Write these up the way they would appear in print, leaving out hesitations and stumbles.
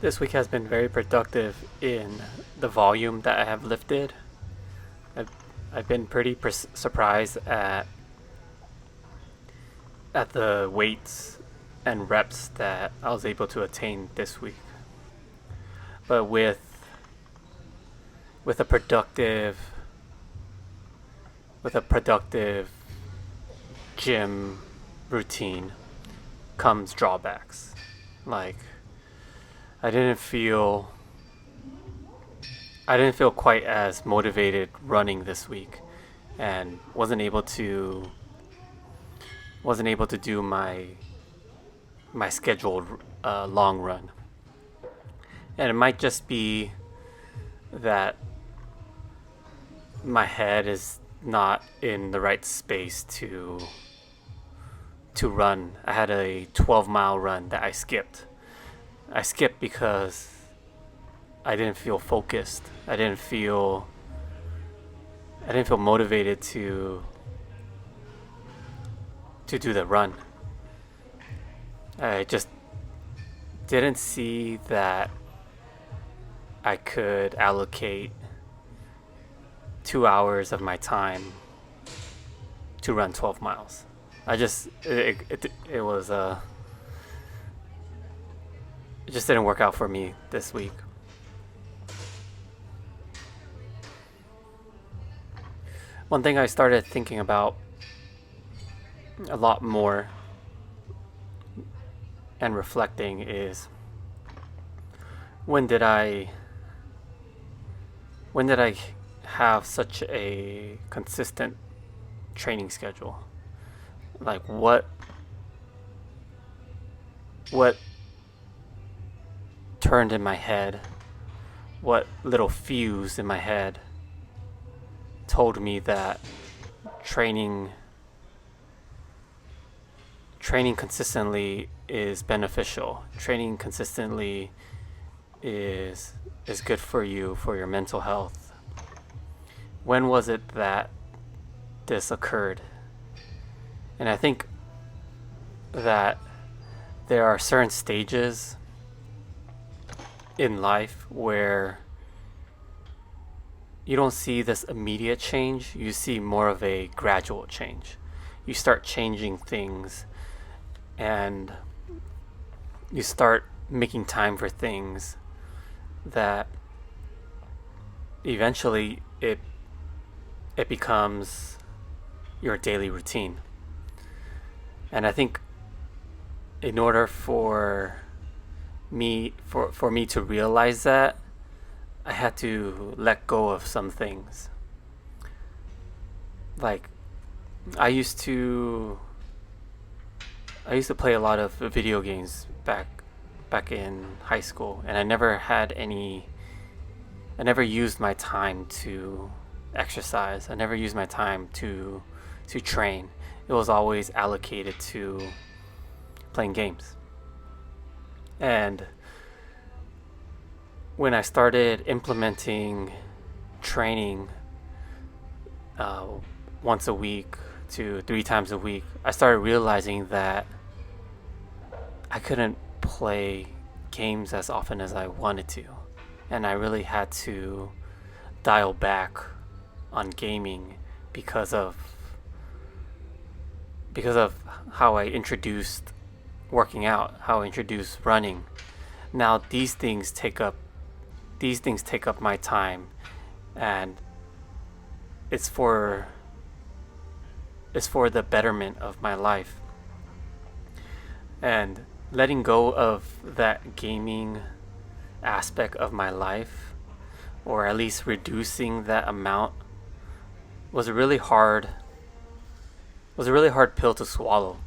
This week has been very productive in the volume that I have lifted. I've, I've been pretty surprised at the weights and reps that I was able to attain this week. But with a productive with a productive gym routine comes drawbacks. Like I didn't feel I didn't feel quite as motivated running this week and wasn't able to do my scheduled long run. And it might just be that my head is not in the right space to run. I had a 12-mile run that I skipped. I skipped because I didn't feel focused. I didn't feel motivated to do the run. I just didn't see that I could allocate 2 hours of my time to run 12 miles. I just it was it just didn't work out for me this week. One thing I started thinking about a lot more and reflecting is when did I when did I have such a consistent training schedule? Like what turned in my head? What little fuse in my head told me that training training consistently is beneficial. Training consistently is good for you, for your mental health. When was it that this occurred? And I think that there are certain stages in life where you don't see this immediate change, you see more of a gradual change. You start changing things and you start making time for things that eventually it becomes your daily routine. And I think in order for me to realize that, I had to let go of some things. Like I used to play a lot of video games back in high school, and I never used my time to exercise. I never used my time to train. It was always allocated to playing games. And when I started implementing training once a week to 3 times a week, I started realizing that I couldn't play games as often as I wanted to. And I really had to dial back on gaming because of how I introduced working out, how I introduced running. Now these things take up my time, and it's for the betterment of my life. And letting go of that gaming aspect of my life, or at least reducing that amount, was a really hard pill to swallow.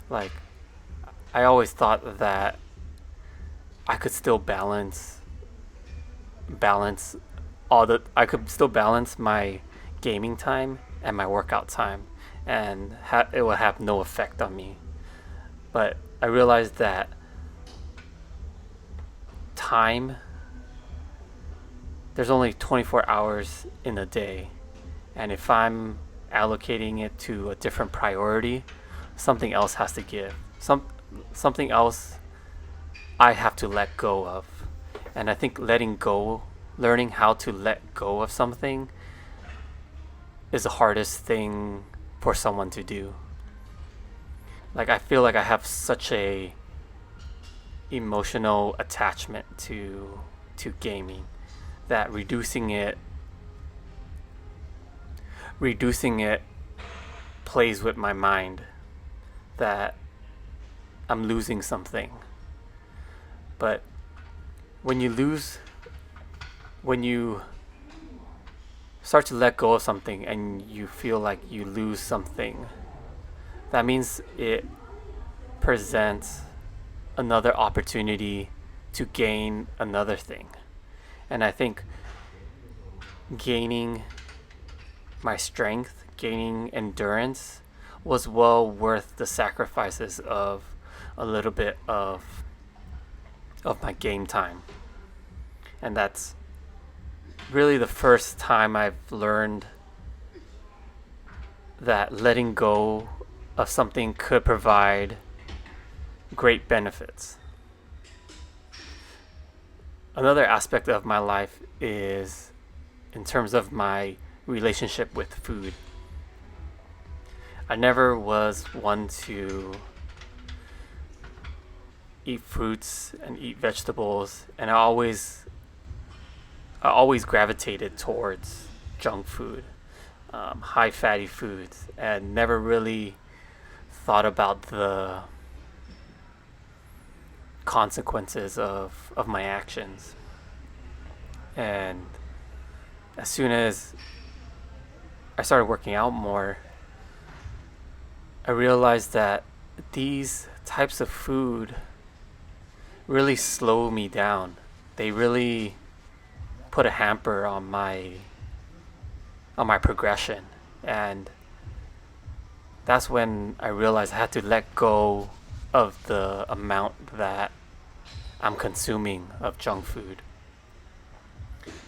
Like I always thought that I could still balance I could still balance my gaming time and my workout time, and it will have no effect on me. But I realized that time, there's only 24 hours in a day, and if I'm allocating it to a different priority, something else has to give. Something else I have to let go of. And I think learning how to let go of something is the hardest thing for someone to do. Like, I feel like I have such a emotional attachment to gaming that reducing it plays with my mind, that I'm losing something. But when you start to let go of something and you feel like you lose something, that means it presents another opportunity to gain another thing. And I think gaining my strength, gaining endurance, was well worth the sacrifices of a little bit of my game time. And that's really the first time I've learned that letting go of something could provide great benefits. Another aspect of my life is in terms of my relationship with food. I never was one to eat fruits and eat vegetables, and I always gravitated towards junk food, high fatty foods, and never really thought about the consequences of my actions. And as soon as I started working out more, I realized that these types of food really slow me down. They really put a hamper on my progression. And that's when I realized I had to let go of the amount that I'm consuming of junk food.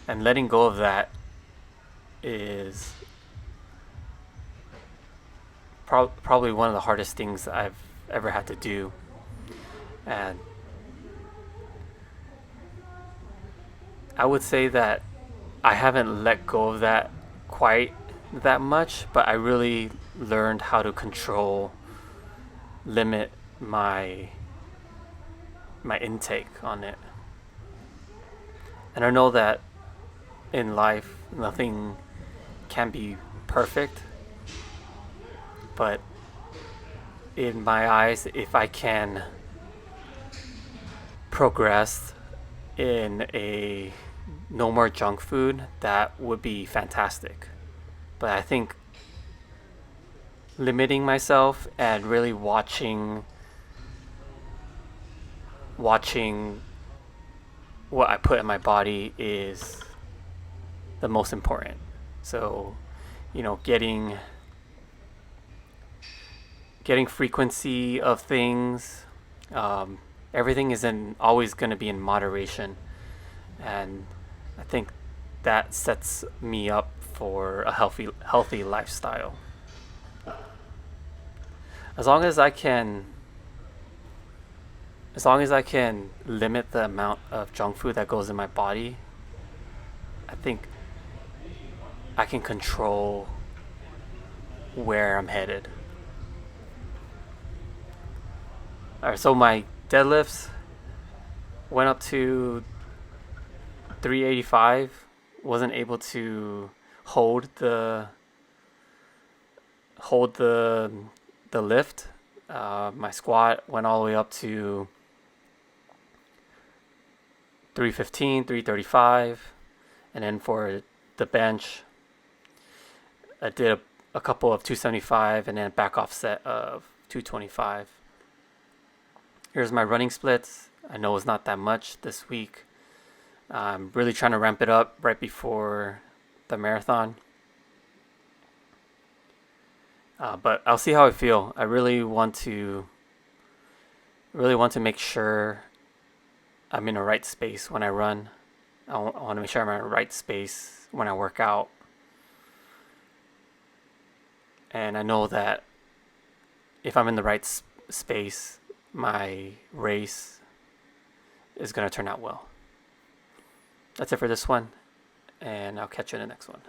And letting go of that is probably one of the hardest things I've ever had to do. And I would say that I haven't let go of that quite that much, but I really learned how to limit my intake on it. And I know that in life nothing can be perfect, but in my eyes, if I can progress in a no more junk food, that would be fantastic. But I think limiting myself and really watching what I put in my body is the most important. So, getting frequency of things. Everything isn't always going to be in moderation, and I think that sets me up for a healthy lifestyle. As long as I can, as long as I can limit the amount of junk food that goes in my body, I think I can control where I'm headed. All right, so my deadlifts went up to 385. Wasn't able to hold the hold the lift. My squat went all the way up to 315, 335, and then for the bench, I did a couple of 275 and then a back off set of 225. Here's my running splits. I know it's not that much this week. I'm really trying to ramp it up right before the marathon. But I'll see how I feel. I really want to make sure I'm in the right space when I run. I want to make sure I'm in the right space when I work out. And I know that if I'm in the right space, my race is going to turn out well. That's it for this one, and I'll catch you in the next one.